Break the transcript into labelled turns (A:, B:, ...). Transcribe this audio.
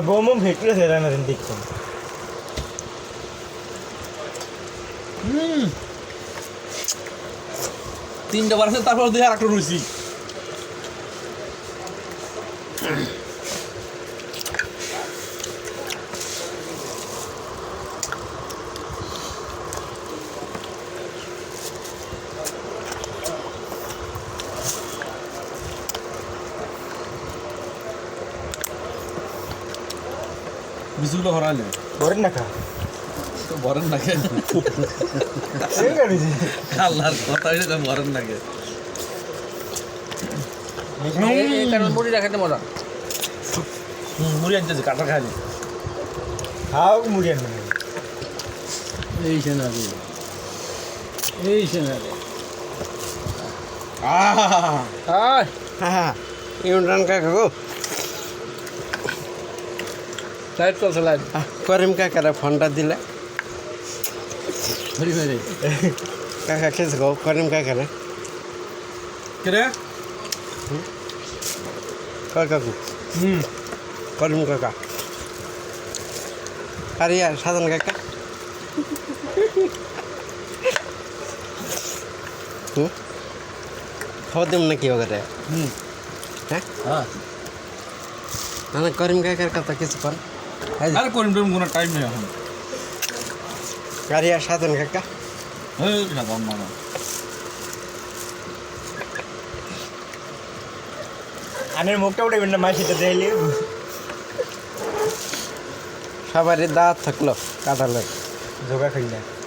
A: বৌমম ভেটলে সেরা না দিন দেখছেন
B: তিনটা বার আছে তারপর দুই আর একটা রয়েছি বিশুলটা হরাইলে
A: বরেন না খা
B: বরেন নাকি
A: এই গাড়িজি
B: আল্লাহর কথা হইলে বরেন নাকি
C: কারণ মুড়ি রাখাতে মজা
B: মুড়ি আনতেছে কাটা খাইলে
A: খাও মুড়ি আনবেন
C: এই সেনারে এই সেনারে আয়
D: হ্যাঁ ইমরান কাকা গো
C: লাইট চলছে লাইট
D: করিম কাকারা ফোনটা দিলে
C: ধরি ফেরে
D: কাকা খেয়েছে গো করিম কাকারা
B: কে
D: কয় কাকু করিম কাকা আর ইয়ার সাধন কাকা খবর দেব নাকি ওখানে হ্যাঁ
B: হ্যাঁ
D: না করিম কাকার কথা কিছু কর
B: আরে করিম টরিম কোনো টাইম নেই এখন
D: আর ইয়ার সাধন কাকা
B: এই সাধারণ মানুষ
A: আনের মুখটা উঠাইবেন না মাসিটা দেখাইলে
D: সবারই দাঁত থাকলো কাটালের
A: জোগা খাই না